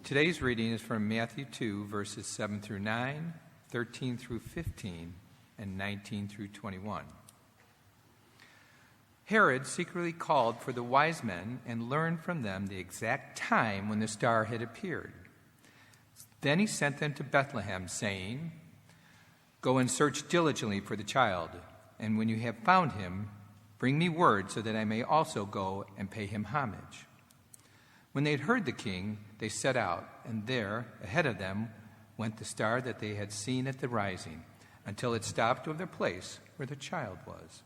Today's reading is from Matthew 2, verses 7 through 9, 13 through 15, and 19 through 21. Herod secretly called for the wise men and learned from them the exact time when the star had appeared. Then he sent them to Bethlehem, saying, "Go and search diligently for the child, and when you have found him, bring me word so that I may also go and pay him homage." When they had heard the king, they set out, and there, ahead of them, went the star that they had seen at the rising, until it stopped over the place where the child was.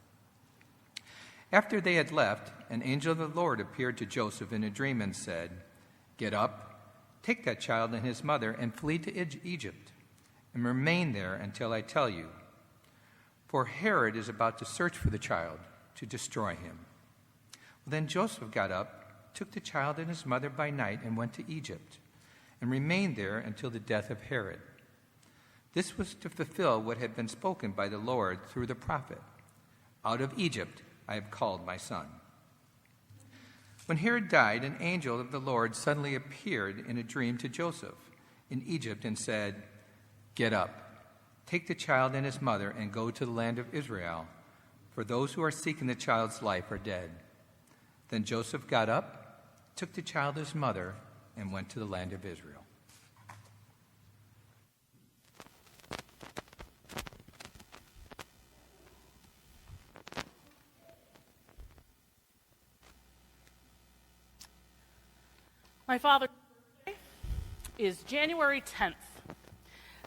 After they had left, an angel of the Lord appeared to Joseph in a dream and said, "Get up, take that child and his mother, and flee to Egypt, and remain there until I tell you. For Herod is about to search for the child to destroy him." Then Joseph got up, took the child and his mother by night, and went to Egypt, and remained there until the death of Herod. This was to fulfill what had been spoken by the Lord through the prophet, "Out of Egypt I have called my son." When Herod died, an angel of the Lord suddenly appeared in a dream to Joseph in Egypt and said, "Get up, take the child and his mother, and go to the land of Israel, for those who are seeking the child's life are dead." Then Joseph got up, took the child and his mother, and went to the land of Israel. My father's birthday is January 10th.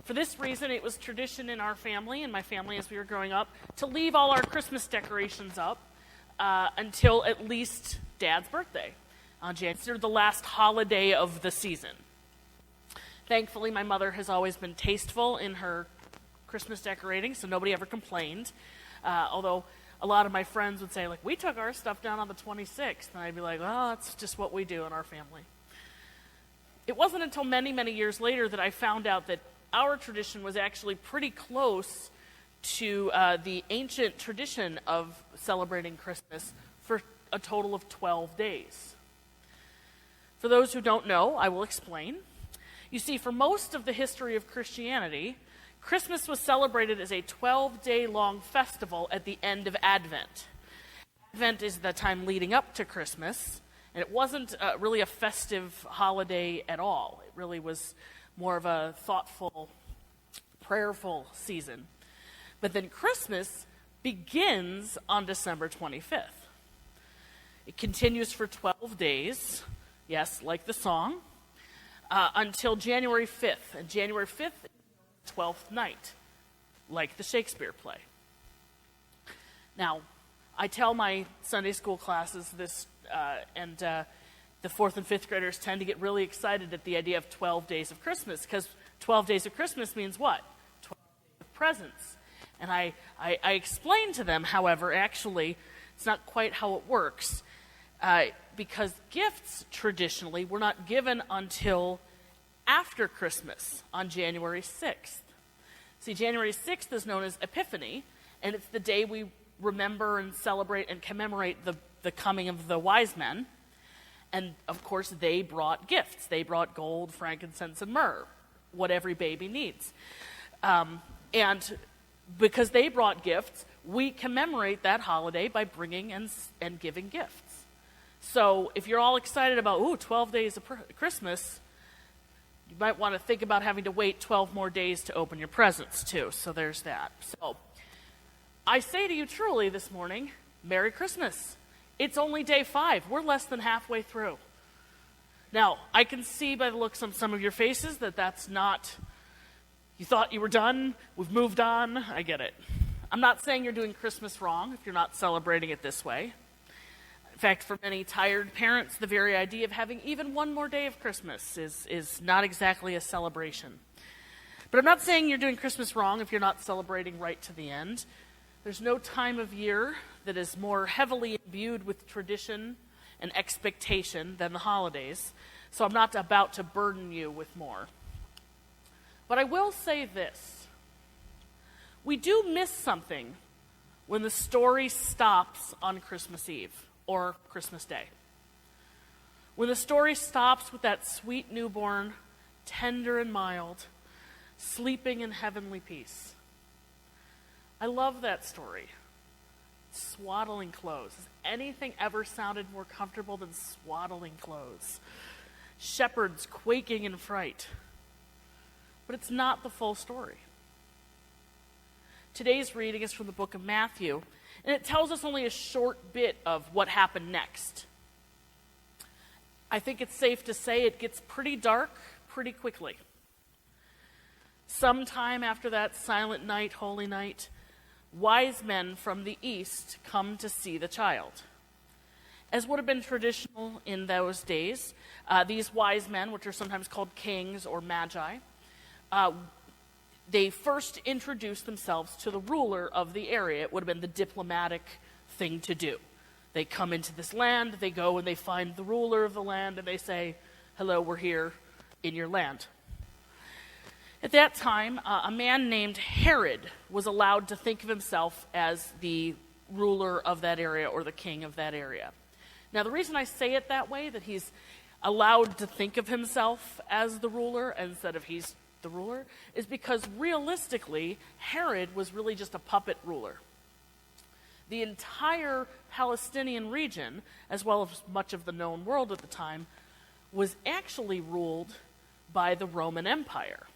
For this reason, it was tradition in our family and my family as we were growing up to leave all our Christmas decorations up until at least Dad's birthday on January, considered the last holiday of the season. Thankfully, my mother has always been tasteful in her Christmas decorating, so nobody ever complained. Although a lot of my friends would say, like, "We took our stuff down on the 26th," and I'd be like, "Oh, that's just what we do in our family." It wasn't until many, many years later that I found out that our tradition was actually pretty close to the ancient tradition of celebrating Christmas for a total of 12 days. For those who don't know, I will explain. You see, for most of the history of Christianity, Christmas was celebrated as a 12-day-long festival at the end of Advent. Advent is the time leading up to Christmas, and it wasn't really a festive holiday at all. It really was more of a thoughtful, prayerful season. But then Christmas begins on December 25th. It continues for 12 days, yes, like the song, until January 5th. And January 5th is the 12th night, like the Shakespeare play. Now, I tell my Sunday school classes this, and the 4th and 5th graders tend to get really excited at the idea of 12 days of Christmas, because 12 days of Christmas means what? 12 days of presents. And I explain to them, however, actually, it's not quite how it works, because gifts traditionally were not given until after Christmas on January 6th. See, January 6th is known as Epiphany, and it's the day we remember and celebrate and commemorate the coming of the wise men. And, of course, they brought gifts. They brought gold, frankincense, and myrrh, what every baby needs. And because they brought gifts, we commemorate that holiday by bringing and giving gifts. So if you're all excited about, 12 days of Christmas, you might want to think about having to wait 12 more days to open your presents, too. So there's that. So I say to you truly this morning, Merry Christmas. It's only day 5. We're less than halfway through. Now, I can see by the looks on some of your faces that that's not, you thought you were done, we've moved on, I get it. I'm not saying you're doing Christmas wrong if you're not celebrating it this way. In fact, for many tired parents, the very idea of having even one more day of Christmas is not exactly a celebration. But I'm not saying you're doing Christmas wrong if you're not celebrating right to the end. There's no time of year that is more heavily imbued with tradition and expectation than the holidays, so I'm not about to burden you with more. But I will say this. We do miss something when the story stops on Christmas Eve or Christmas Day. When the story stops with that sweet newborn tender and mild, sleeping in heavenly peace. I love that story. Swaddling clothes. Has anything ever sounded more comfortable than swaddling clothes? Shepherds quaking in fright. But it's not the full story. Today's reading is from the book of Matthew, and it tells us only a short bit of what happened next. I think it's safe to say it gets pretty dark pretty quickly. Sometime after that silent night, holy night, wise men from the east come to see the child. As would have been traditional in those days, these wise men, which are sometimes called kings or magi, they first introduced themselves to the ruler of the area. It would have been the diplomatic thing to do. They come into this land, they go and they find the ruler of the land, and they say, "Hello, we're here in your land." At that time, a man named Herod was allowed to think of himself as the ruler of that area or the king of that area. Now, the reason I say it that way, that he's allowed to think of himself as the ruler instead of he's the ruler, is because realistically, Herod was really just a puppet ruler. The entire Palestinian region, as well as much of the known world at the time, was actually ruled by the Roman Empire.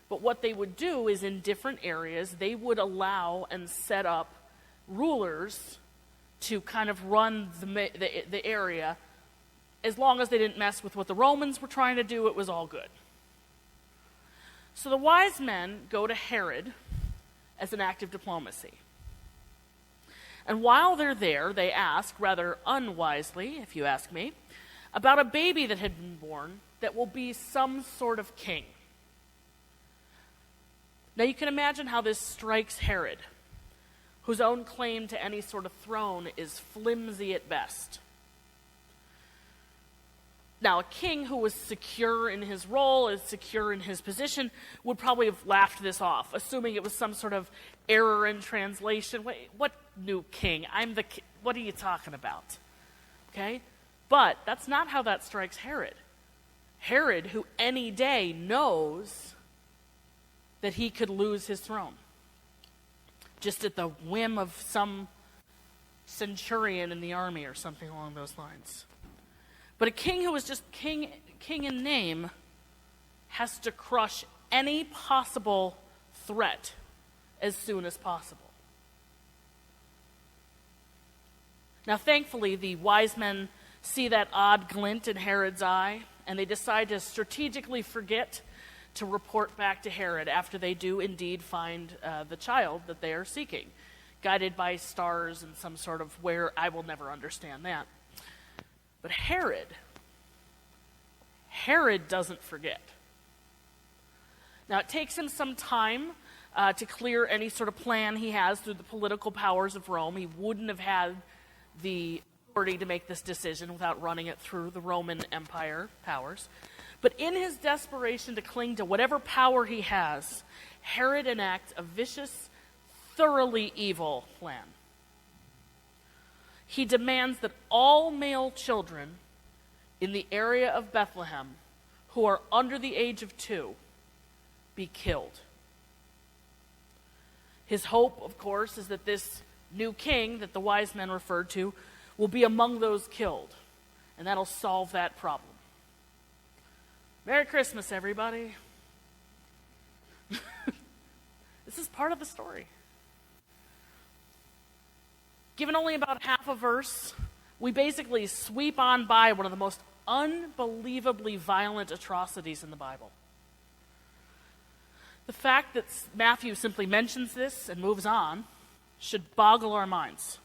But what they would do is in different areas, they would allow and set up rulers to kind of run the area. As long as they didn't mess with what the Romans were trying to do, it was all good. So the wise men go to Herod as an act of diplomacy. And while they're there, they ask, rather unwisely, if you ask me, about a baby that had been born that will be some sort of king. Now you can imagine how this strikes Herod, whose own claim to any sort of throne is flimsy at best. Now, a king who was secure in his role, is secure in his position, would probably have laughed this off, assuming it was some sort of error in translation. What new king? What are you talking about? Okay? But that's not how that strikes Herod. Herod, who any day knows that he could lose his throne, just at the whim of some centurion in the army or something along those lines. But a king who is just king in name has to crush any possible threat as soon as possible. Now, thankfully, the wise men see that odd glint in Herod's eye, and they decide to strategically forget to report back to Herod after they do indeed find the child that they are seeking, guided by stars and some sort of where I will never understand that. But Herod doesn't forget. Now, it takes him some time to clear any sort of plan he has through the political powers of Rome. He wouldn't have had the authority to make this decision without running it through the Roman Empire powers. But in his desperation to cling to whatever power he has, Herod enacts a vicious, thoroughly evil plan. He demands that all male children in the area of Bethlehem who are under the age of 2 be killed. His hope, of course, is that this new king that the wise men referred to will be among those killed, and that'll solve that problem. Merry Christmas, everybody. This is part of the story. Given only about half a verse, we basically sweep on by one of the most unbelievably violent atrocities in the Bible. The fact that Matthew simply mentions this and moves on should boggle our minds.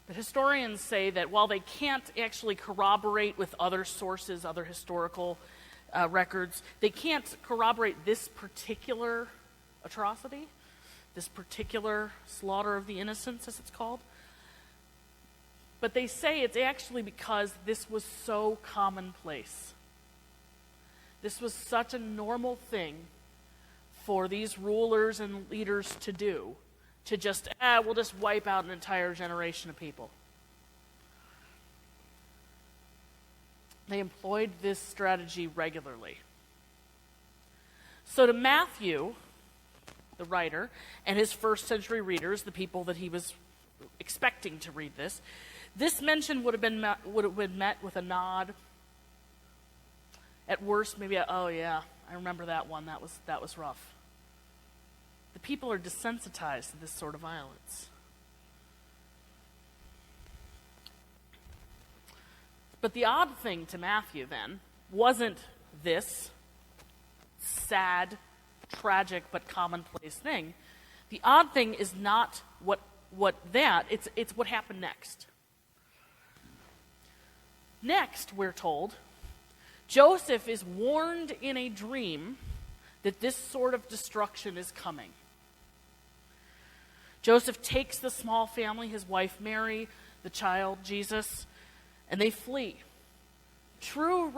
But historians say that while they can't actually corroborate with other sources, other historical records, they can't corroborate this particular atrocity, this particular slaughter of the innocents, as it's called. But they say it's actually because this was so commonplace. This was such a normal thing for these rulers and leaders to do, to just, we'll just wipe out an entire generation of people. They employed this strategy regularly. So to Matthew, the writer, and his first century readers, the people that he was expecting to read this mention would have been met with a nod. At worst, maybe oh yeah, I remember that one. That was rough. The people are desensitized to this sort of violence. But the odd thing to Matthew then wasn't this sad, tragic, but commonplace thing. The odd thing is not it's what happened next. Next, we're told, Joseph is warned in a dream that this sort of destruction is coming. Joseph takes the small family, his wife Mary, the child Jesus, and they flee. True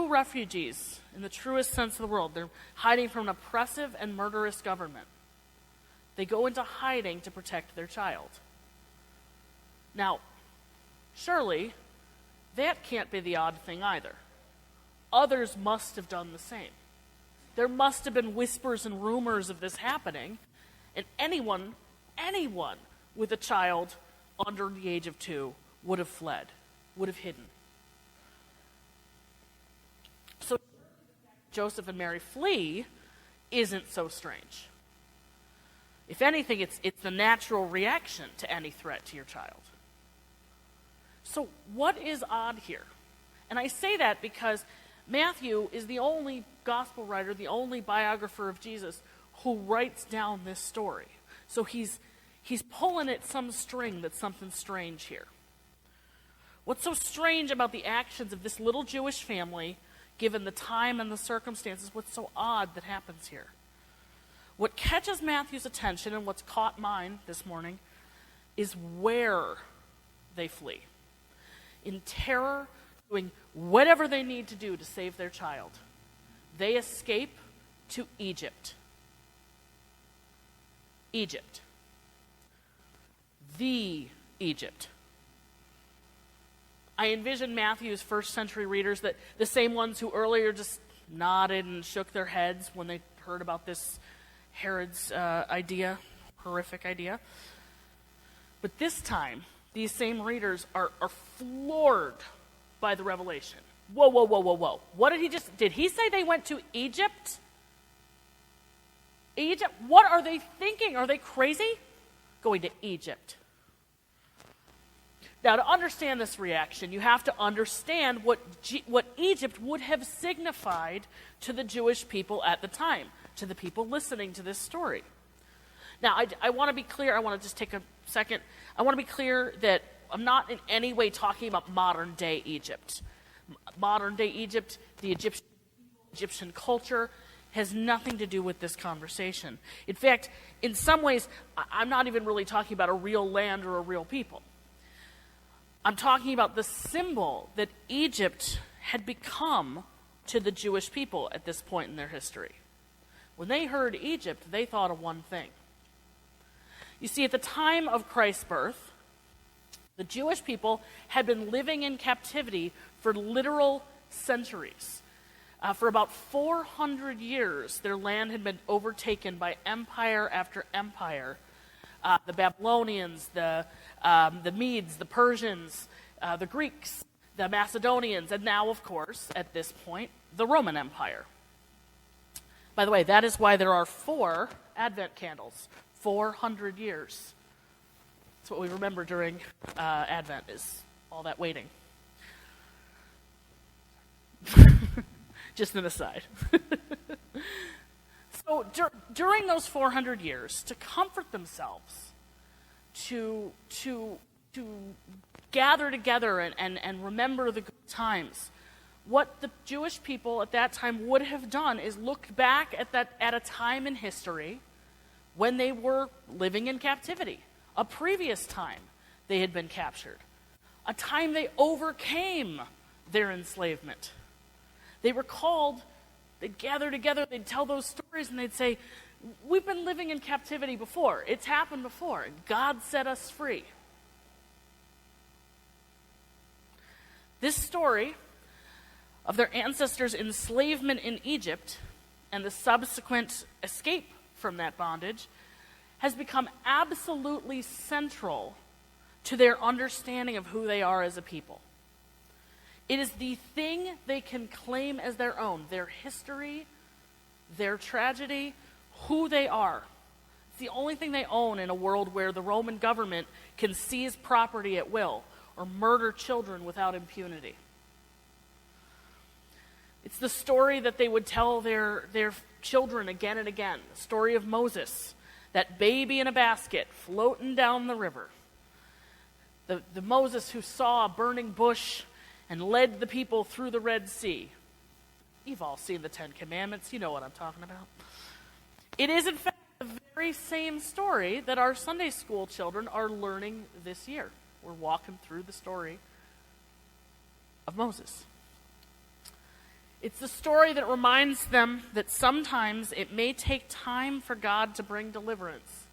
refugees in the truest sense of the word. They're hiding from an oppressive and murderous government. They go into hiding to protect their child. Now, surely, that can't be the odd thing either. Others must have done the same. There must have been whispers and rumors of this happening, and anyone with a child under the age of 2 would have fled, would have hidden. So Joseph and Mary flee isn't so strange. If anything, it's the natural reaction to any threat to your child. So what is odd here? And I say that because Matthew is the only gospel writer, the only biographer of Jesus who writes down this story. So he's pulling at some string that's something strange here. What's so strange about the actions of this little Jewish family, given the time and the circumstances? What's so odd that happens here? What catches Matthew's attention and what's caught mine this morning is where they flee. In terror, doing whatever they need to do to save their child, they escape to Egypt. Egypt. The Egypt. I envision Matthew's first century readers, that the same ones who earlier just nodded and shook their heads when they heard about this Herod's horrific idea. But this time, these same readers are floored by the revelation. Whoa. What did he say they went to Egypt? Egypt? What are they thinking? Are they crazy? Going to Egypt. Now, to understand this reaction, you have to understand what Egypt would have signified to the Jewish people at the time, to the people listening to this story. Now, I want to be clear. I want to just take a second. I want to be clear that I'm not in any way talking about modern-day Egypt. Modern-day Egypt, the Egyptian culture, has nothing to do with this conversation. In fact, in some ways, I'm not even really talking about a real land or a real people. I'm talking about the symbol that Egypt had become to the Jewish people at this point in their history. When they heard Egypt, they thought of one thing. You see, at the time of Christ's birth, the Jewish people had been living in captivity for literal centuries. For about 400 years, their land had been overtaken by empire after empire. The Babylonians, the Medes, the Persians, the Greeks, the Macedonians, and now, of course, at this point, the Roman Empire. By the way, that is why there are 4 Advent candles, 400 years. That's what we remember during Advent, is all that waiting. Just an aside. So during those 400 years, to comfort themselves, to gather together and remember the good times, what the Jewish people at that time would have done is looked back at a time in history when they were living in captivity, a previous time they had been captured, a time they overcame their enslavement. They recalled, they'd gather together, they'd tell those stories, and they'd say, we've been living in captivity before. It's happened before. God set us free. This story of their ancestors' enslavement in Egypt and the subsequent escape from that bondage has become absolutely central to their understanding of who they are as a people. It is the thing they can claim as their own, their history, their tragedy, who they are. It's the only thing they own in a world where the Roman government can seize property at will or murder children without impunity. It's the story that they would tell their children again and again, the story of Moses, that baby in a basket floating down the river. The Moses who saw a burning bush and led the people through the Red Sea. You've all seen the Ten Commandments. You know what I'm talking about. It is, in fact, the very same story that our Sunday school children are learning this year. We're walking through the story of Moses. It's the story that reminds them that sometimes it may take time for God to bring deliverance,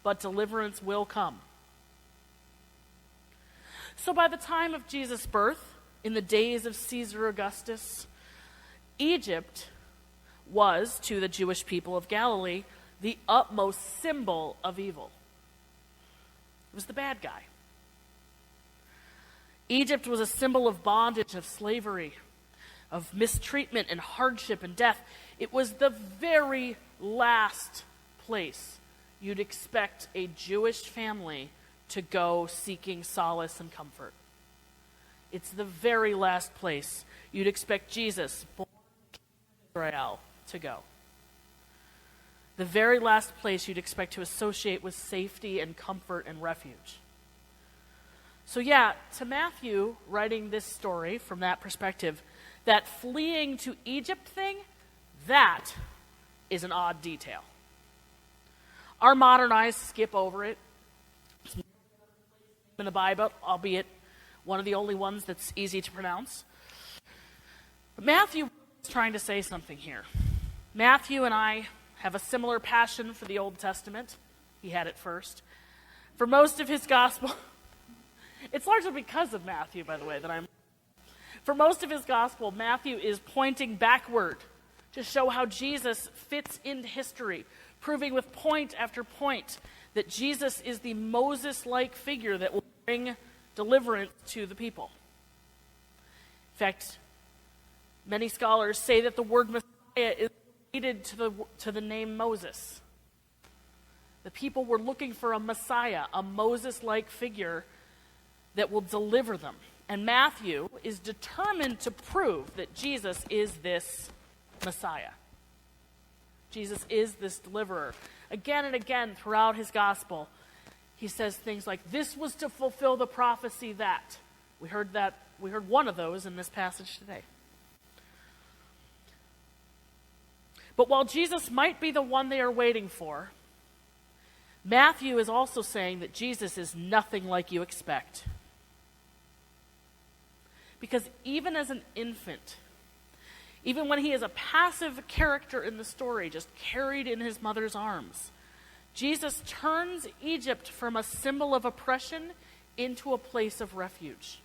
but deliverance will come. So by the time of Jesus' birth, in the days of Caesar Augustus, Egypt was, to the Jewish people of Galilee, the utmost symbol of evil. It was the bad guy. Egypt was a symbol of bondage, of slavery, of mistreatment and hardship and death. It was the very last place you'd expect a Jewish family to go seeking solace and comfort. It's the very last place you'd expect Jesus, born in Israel, to go. The very last place you'd expect to associate with safety and comfort and refuge. So yeah, to Matthew, writing this story from that perspective, that fleeing to Egypt thing, that is an odd detail. Our modern eyes skip over it. It's in the Bible, albeit one of the only ones that's easy to pronounce. But Matthew is trying to say something here. Matthew and I have a similar passion for the Old Testament. He had it first. For most of his gospel, it's largely because of Matthew, by the way, for most of his gospel, Matthew is pointing backward to show how Jesus fits into history, proving with point after point that Jesus is the Moses-like figure that will bring deliverance to the people. In fact, many scholars say that the word Messiah is related to the name Moses. The people were looking for a Messiah, a Moses-like figure that will deliver them. And Matthew is determined to prove that Jesus is this Messiah. Jesus is this deliverer. Again and again throughout his gospel, he says things like, this was to fulfill the prophecy that. We heard one of those in this passage today. But while Jesus might be the one they are waiting for, Matthew is also saying that Jesus is nothing like you expect. Because even as an infant, even when he is a passive character in the story, just carried in his mother's arms, Jesus turns Egypt from a symbol of oppression into a place of refuge.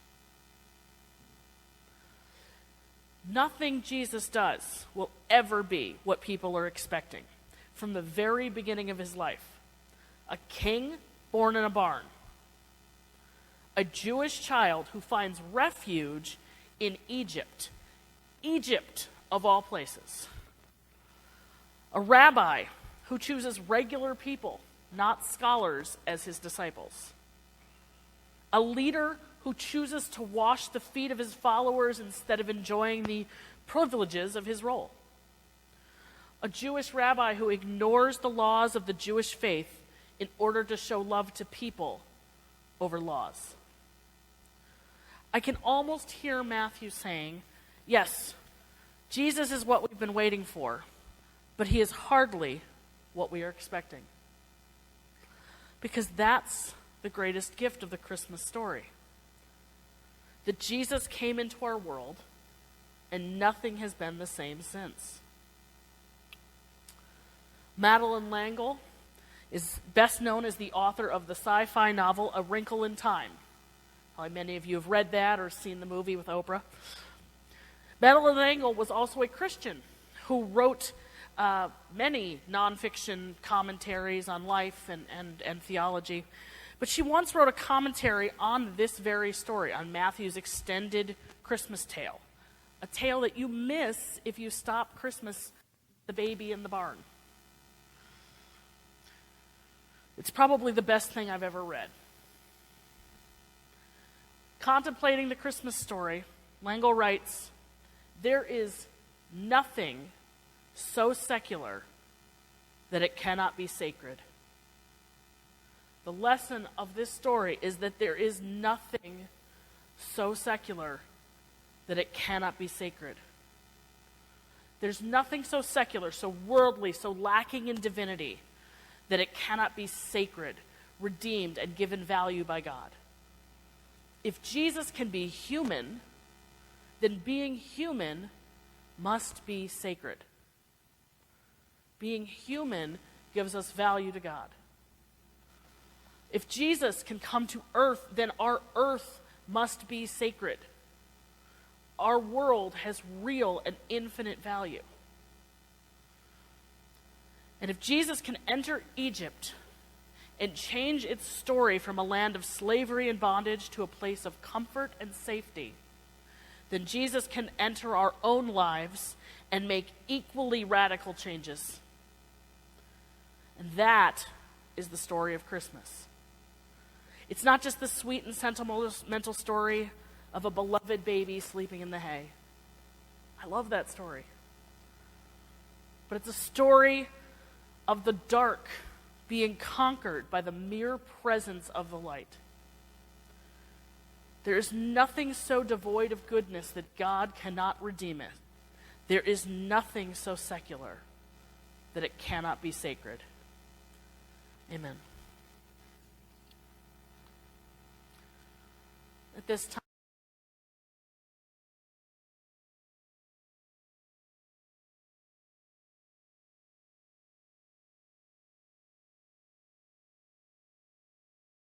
Nothing Jesus does will ever be what people are expecting from the very beginning of his life. A king born in a barn. A Jewish child who finds refuge in Egypt. Egypt, of all places. A rabbi who chooses regular people, not scholars, as his disciples. A leader who chooses to wash the feet of his followers instead of enjoying the privileges of his role. A Jewish rabbi who ignores the laws of the Jewish faith in order to show love to people over laws. I can almost hear Matthew saying, yes, Jesus is what we've been waiting for, but he is hardly what we are expecting. Because that's the greatest gift of the Christmas story. That Jesus came into our world, and nothing has been the same since. Madeleine L'Engle is best known as the author of the sci-fi novel A Wrinkle in Time. Probably many of you have read that or seen the movie with Oprah. Madeline L'Engle was also a Christian who wrote many nonfiction commentaries on life and theology. But she once wrote a commentary on this very story, on Matthew's extended Christmas tale, a tale that you miss if you stop Christmas, the baby in the barn. It's probably the best thing I've ever read. Contemplating the Christmas story, L'Engle writes, "There is nothing so secular that it cannot be sacred." The lesson of this story is that there is nothing so secular that it cannot be sacred. There's nothing so secular, so worldly, so lacking in divinity that it cannot be sacred, redeemed, and given value by God. If Jesus can be human, then being human must be sacred. Being human gives us value to God. If Jesus can come to earth, then our earth must be sacred. Our world has real and infinite value. And if Jesus can enter Egypt and change its story from a land of slavery and bondage to a place of comfort and safety, then Jesus can enter our own lives and make equally radical changes. And that is the story of Christmas. It's not just the sweet and sentimental story of a beloved baby sleeping in the hay. I love that story. But it's a story of the dark being conquered by the mere presence of the light. There is nothing so devoid of goodness that God cannot redeem it. There is nothing so secular that it cannot be sacred. Amen. At this time,